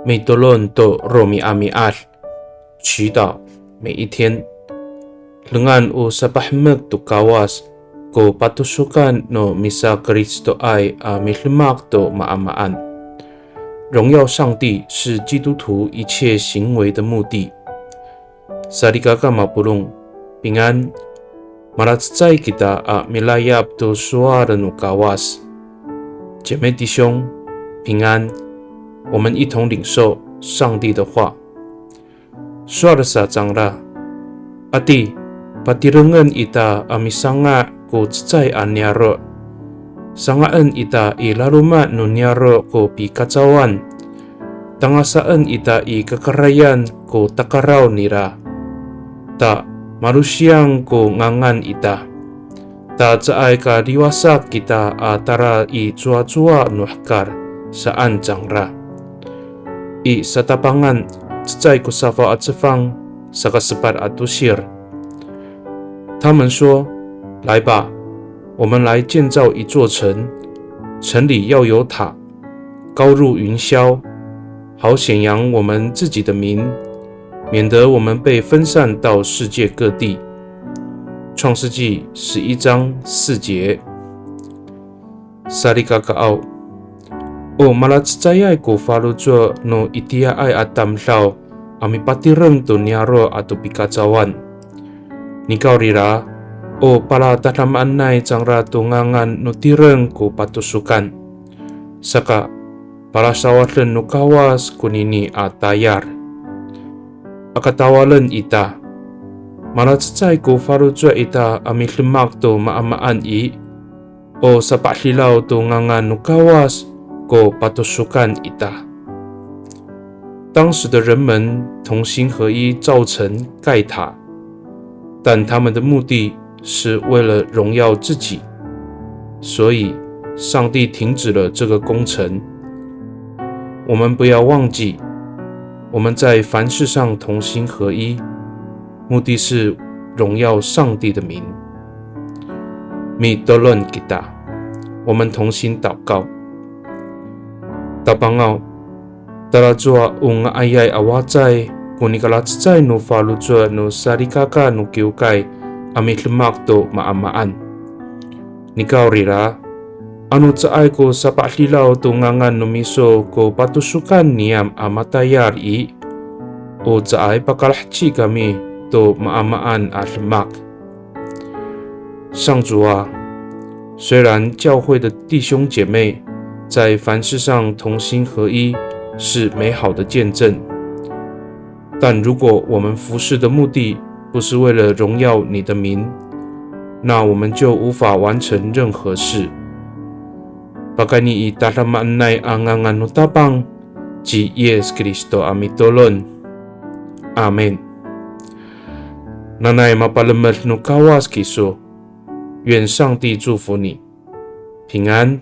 每多伦多罗米阿米阿，祈祷每一天。Dengan usapahmek tu kawas, ko patusukan no misa Kristo ay mislemak to maamaan。荣耀上帝是基督徒一切行为的目的。Sarikaga mapulong平安，maratsay kita milayap to suara no kawas。姐妹弟兄，平安。我们一同领受上帝的话。Suara sa jangla, ati patirengan ita amisanga ko tsay anyaro. Sangaan ita ilaruma no nyaro ko pikatsawan. Tangasaan ita ikakarayan ko takaraw nira. Ta manusyang ko ngangan ita. Ta tsaay ka diwasak kita atara i tsua-tsua nuhkar saan jangra. I sa tapangan tsay ko safa at safang sa kasepar at tusir。他们说：“来吧，我们来建造一座城，城里要有塔，高入云霄，好显扬我们自己的名，免得我们被分散到世界各地。”创世纪11章4节。Sarikakaw o malatsayay ko falujo no itia ay atamlaw amipatireng to nyaro ato pikatsawan. Nikaurira o palatalamaan nay jangra tungangan no tireng ko patusukan. Saka palasawatlen no kawas kunini atayar. Akatawalan ita. Malatsay ko falujo ita amilemak to maamaan i. O sa paklilaw tungangan no kawas ko patusukan ita。当时的人们同心合一造成盖塔，但他们的目的是为了荣耀自己，所以上帝停止了这个工程。我们不要忘记，我们在凡事上同心合一，目的是荣耀上帝的名。Mitolon kita， 我们同心祷告。Tapangaw, taradjua unga ayay awacay, kunikalatsay no falujua no sarikaka no kiukay, amilemak to maamaan. Nikaurira, ano tsaay ko sa paklilaw to ngangan no miso ko patusukan niyam amatayar i, o tsaay pakalahchi kami to maamaan alemak。上主啊，虽然教会的弟兄姐妹在凡事上同心合一是美好的见证，但如果我们服事的目的不是为了荣耀你的名，那我们就无法完成任何事。Pagani italamaan nay angangan no tapang, ji Yesus Kristo amitolon. Amen。Nanay mapalamat no kawas kiso，愿上帝祝福你，平安。